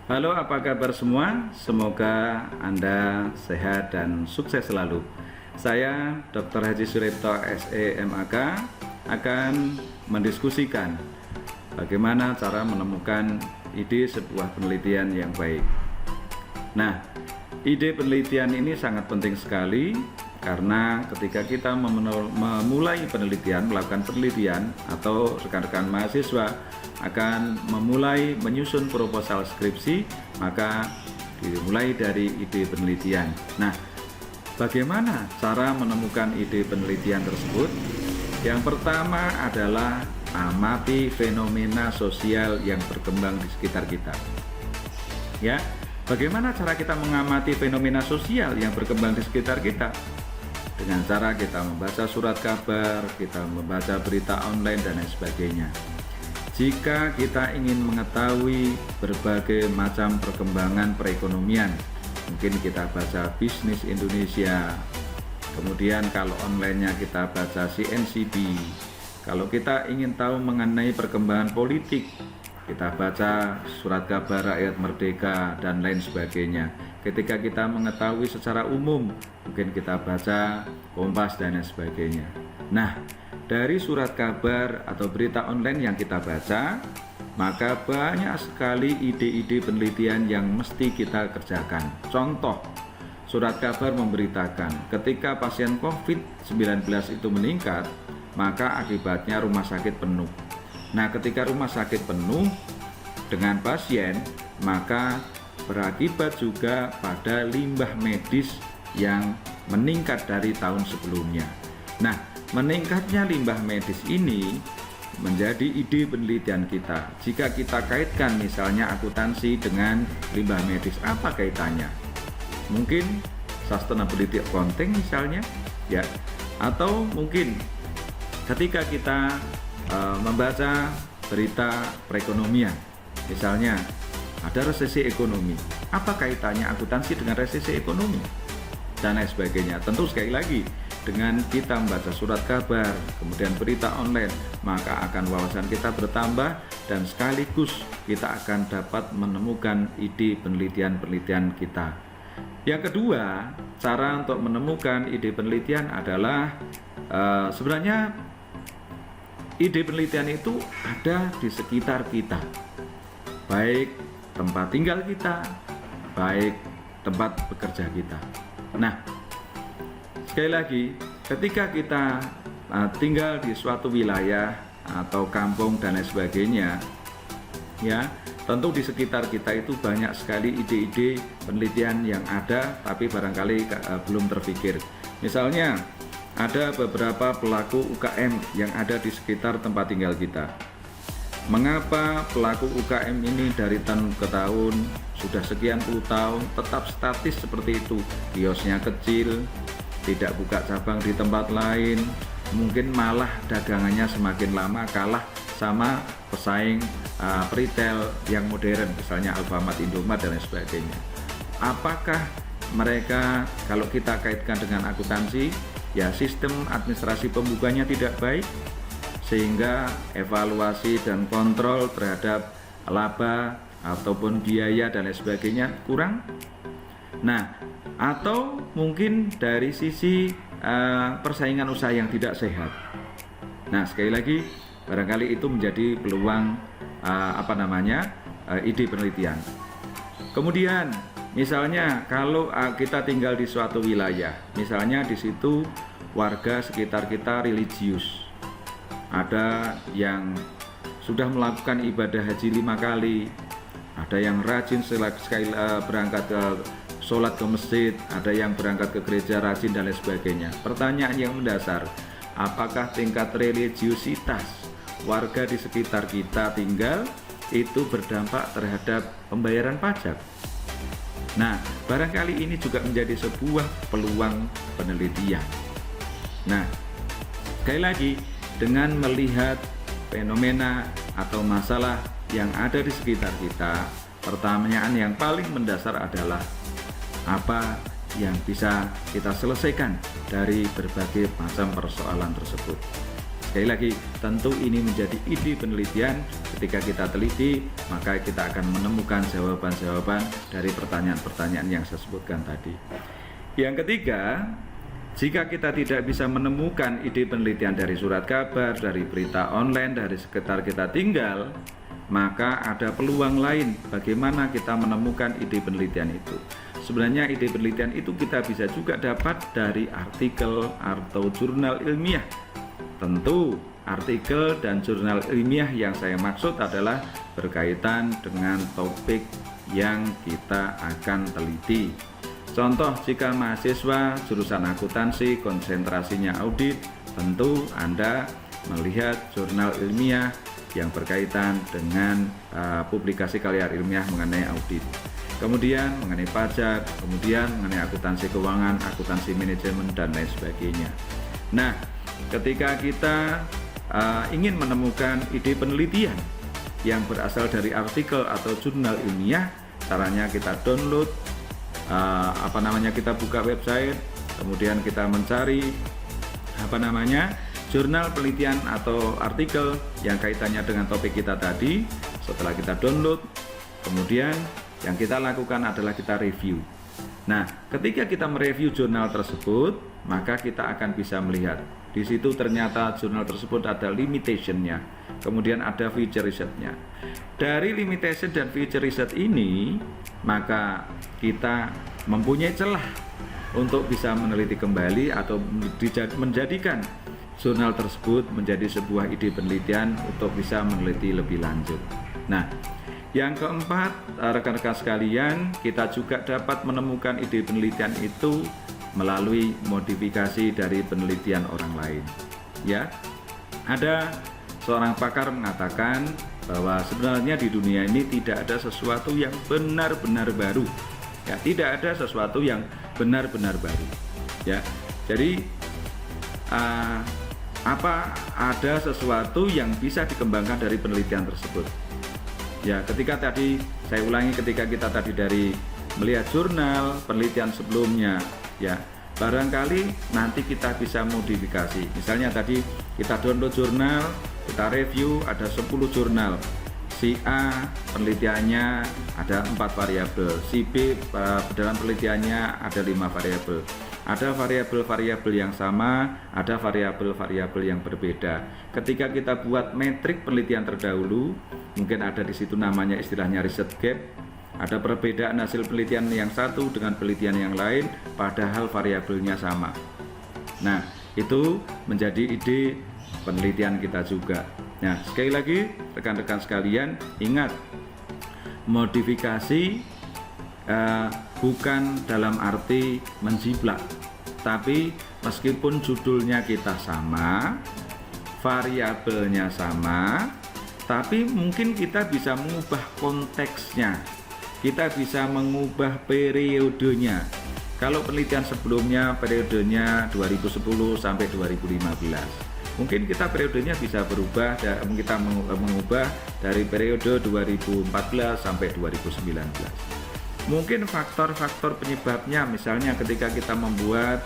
Halo, apa kabar semua? Semoga Anda sehat dan sukses selalu. Saya Dr. Haji Suripto SEMAK akan mendiskusikan bagaimana cara menemukan ide sebuah penelitian yang baik. Nah, ide penelitian ini sangat penting sekali karena ketika kita memulai penelitian, melakukan penelitian, atau rekan-rekan mahasiswa akan memulai menyusun proposal skripsi, maka dimulai dari ide penelitian. Nah, bagaimana cara menemukan ide penelitian tersebut? Yang pertama adalah amati fenomena sosial yang berkembang di sekitar kita. Ya, bagaimana cara kita mengamati fenomena sosial yang berkembang di sekitar kita? Dengan cara kita membaca surat kabar, kita membaca berita online, dan lain sebagainya. Jika kita ingin mengetahui berbagai macam perkembangan perekonomian, mungkin kita baca Bisnis Indonesia, kemudian kalau online-nya kita baca CNCB. Kalau kita ingin tahu mengenai perkembangan politik, kita baca surat kabar Rakyat Merdeka dan lain sebagainya. Ketika kita mengetahui secara umum, mungkin kita baca Kompas dan lain sebagainya. Nah, dari surat kabar atau berita online yang kita baca, maka banyak sekali ide-ide penelitian yang mesti kita kerjakan. Contoh, surat kabar memberitakan ketika pasien COVID-19 itu meningkat, maka akibatnya rumah sakit penuh. Nah, ketika rumah sakit penuh dengan pasien, maka berakibat juga pada limbah medis yang meningkat dari tahun sebelumnya. Nah, meningkatnya limbah medis ini menjadi ide penelitian kita. Jika kita kaitkan misalnya akuntansi dengan limbah medis, apa kaitannya? Mungkin sustainability accounting misalnya, ya. Atau mungkin ketika kita membaca berita perekonomian, misalnya ada resesi ekonomi, apa kaitannya akuntansi dengan resesi ekonomi, dan lain sebagainya. Tentu sekali lagi, dengan kita membaca surat kabar, kemudian berita online, maka akan wawasan kita bertambah dan sekaligus kita akan dapat menemukan ide penelitian-penelitian kita. Yang kedua, cara untuk menemukan ide penelitian adalah sebenarnya ide penelitian itu ada di sekitar kita, baik tempat tinggal kita, baik tempat bekerja kita. Nah, sekali lagi, ketika kita tinggal di suatu wilayah atau kampung dan lain sebagainya, ya, tentu di sekitar kita itu banyak sekali ide-ide penelitian yang ada, tapi barangkali belum terpikir. Misalnya, ada beberapa pelaku UKM yang ada di sekitar tempat tinggal kita. Mengapa pelaku UKM ini dari tahun ke tahun, sudah sekian puluh tahun, tetap statis seperti itu? Kiosnya kecil, tidak buka cabang di tempat lain, mungkin malah dagangannya semakin lama kalah sama pesaing retail yang modern, misalnya Alfamart, Indomaret, dan lain sebagainya. Apakah mereka, kalau kita kaitkan dengan akuntansi, ya sistem administrasi pembukanya tidak baik, sehingga evaluasi dan kontrol terhadap laba ataupun biaya dan lain sebagainya kurang? Nah, atau mungkin dari sisi persaingan usaha yang tidak sehat. Nah, sekali lagi, barangkali itu menjadi peluang ide penelitian. Kemudian, misalnya kalau kita tinggal di suatu wilayah, misalnya di situ warga sekitar kita religius, ada yang sudah melakukan ibadah haji 5 kali, ada yang rajin sekali berangkat ke sholat ke masjid, ada yang berangkat ke gereja rajin, dan lain sebagainya. Pertanyaan yang mendasar, apakah tingkat religiusitas warga di sekitar kita tinggal itu berdampak terhadap pembayaran pajak? Nah, barangkali ini juga menjadi sebuah peluang penelitian. Nah, sekali lagi, dengan melihat fenomena atau masalah yang ada di sekitar kita, pertanyaan yang paling mendasar adalah apa yang bisa kita selesaikan dari berbagai macam persoalan tersebut. sekali lagi, tentu ini menjadi ide penelitian. Ketika kita teliti, maka kita akan menemukan jawaban-jawaban dari pertanyaan-pertanyaan yang saya sebutkan tadi. Yang ketiga, jika kita tidak bisa menemukan ide penelitian dari surat kabar, dari berita online, dari sekitar kita tinggal, maka ada peluang lain bagaimana kita menemukan ide penelitian itu. Sebenarnya ide penelitian itu kita bisa juga dapat dari artikel atau jurnal ilmiah. Tentu artikel dan jurnal ilmiah yang saya maksud adalah berkaitan dengan topik yang kita akan teliti. Contoh, jika mahasiswa jurusan akuntansi konsentrasinya audit, tentu Anda melihat jurnal ilmiah yang berkaitan dengan publikasi karya ilmiah mengenai audit. Kemudian mengenai pajak, kemudian mengenai akuntansi keuangan, akuntansi manajemen, dan lain sebagainya. Nah, ketika kita ingin menemukan ide penelitian yang berasal dari artikel atau jurnal ilmiah, caranya kita download, kita buka website, kemudian kita mencari jurnal penelitian atau artikel yang kaitannya dengan topik kita tadi. Setelah kita download, kemudian yang kita lakukan adalah kita review. Nah, ketika kita mereview jurnal tersebut, maka kita akan bisa melihat di situ ternyata jurnal tersebut ada limitation-nya, kemudian ada feature riset-nya. Dari limitation dan feature riset ini, maka kita mempunyai celah untuk bisa meneliti kembali atau menjadikan jurnal tersebut menjadi sebuah ide penelitian untuk bisa meneliti lebih lanjut. Nah, yang keempat, rekan-rekan sekalian, kita juga dapat menemukan ide penelitian itu melalui modifikasi dari penelitian orang lain. Ya, ada seorang pakar mengatakan bahwa sebenarnya di dunia ini tidak ada sesuatu yang benar-benar baru. Ya, tidak ada sesuatu yang benar-benar baru. Ya, jadi ada sesuatu yang bisa dikembangkan dari penelitian tersebut. Ya, ketika kita tadi dari melihat jurnal penelitian sebelumnya, ya, barangkali nanti kita bisa modifikasi. Misalnya tadi kita download jurnal, kita review, ada 10 jurnal. Si A penelitiannya ada 4 variabel, si B dalam penelitiannya ada 5 variabel. Ada variabel-variabel yang sama, ada variabel-variabel yang berbeda. Ketika kita buat metrik penelitian terdahulu, mungkin ada di situ namanya istilahnya riset gap. Ada perbedaan hasil penelitian yang satu dengan penelitian yang lain, padahal variabelnya sama. Nah, itu menjadi ide penelitian kita juga. Nah, sekali lagi rekan-rekan sekalian, ingat, modifikasi bukan dalam arti menjiplak, tapi meskipun judulnya kita sama, variabelnya sama, tapi mungkin kita bisa mengubah konteksnya, kita bisa mengubah periodenya. Kalau penelitian sebelumnya periodenya 2010 sampai 2015, mungkin kita periodenya bisa berubah, kita mengubah dari periode 2014 sampai 2019. Mungkin faktor-faktor penyebabnya, misalnya ketika kita membuat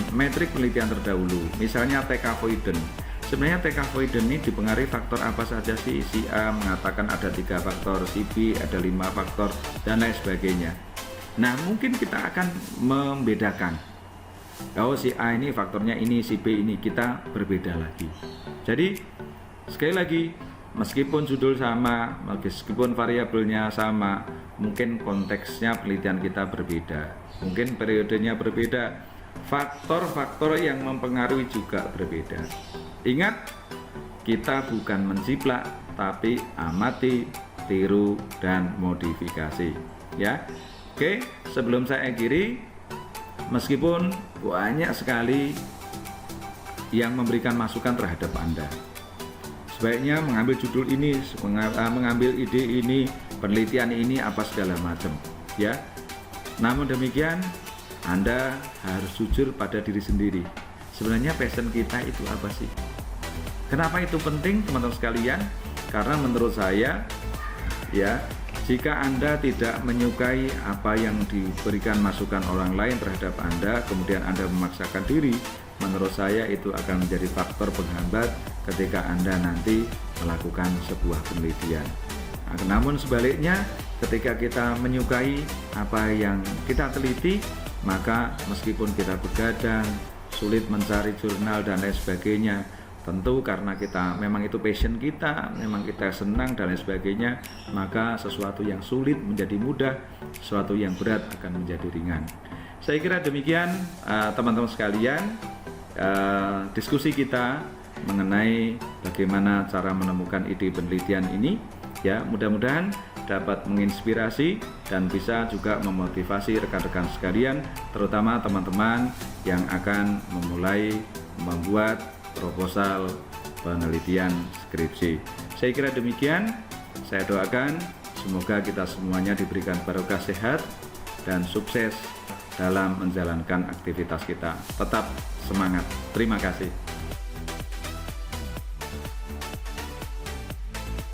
metrik penelitian terdahulu, misalnya TK avoidant. Sebenarnya TK avoidant ini dipengaruhi faktor apa saja sih? Si A mengatakan ada 3 faktor, si B ada 5 faktor, dan lain sebagainya. Nah, mungkin kita akan membedakan. Kalau si A ini faktornya ini, si B ini, kita berbeda lagi. Jadi, sekali lagi, meskipun judul sama, meskipun variabelnya sama, mungkin konteksnya penelitian kita berbeda, mungkin periodenya berbeda, faktor-faktor yang mempengaruhi juga berbeda. Ingat, kita bukan menjiplak, tapi amati, tiru, dan modifikasi. Ya, oke. Sebelum saya akhiri, meskipun banyak sekali yang memberikan masukan terhadap Anda, sebaiknya mengambil judul ini, mengambil ide ini, penelitian ini, apa segala macam, ya. Namun demikian, Anda harus jujur pada diri sendiri. Sebenarnya passion kita itu apa sih? Kenapa itu penting, teman-teman sekalian? Karena menurut saya, ya, jika Anda tidak menyukai apa yang diberikan masukan orang lain terhadap Anda, kemudian Anda memaksakan diri, menurut saya itu akan menjadi faktor penghambat ketika Anda nanti melakukan sebuah penelitian. Namun sebaliknya, ketika kita menyukai apa yang kita teliti, maka meskipun kita begadang, sulit mencari jurnal dan lain sebagainya, tentu karena kita memang itu passion kita, memang kita senang dan lain sebagainya, maka sesuatu yang sulit menjadi mudah, sesuatu yang berat akan menjadi ringan. Saya kira demikian teman-teman sekalian, diskusi kita mengenai bagaimana cara menemukan ide penelitian ini. Ya, mudah-mudahan dapat menginspirasi dan bisa juga memotivasi rekan-rekan sekalian, terutama teman-teman yang akan memulai membuat proposal penelitian skripsi. Saya kira demikian. Saya doakan semoga kita semuanya diberikan barokah sehat dan sukses dalam menjalankan aktivitas kita. Tetap semangat. Terima kasih.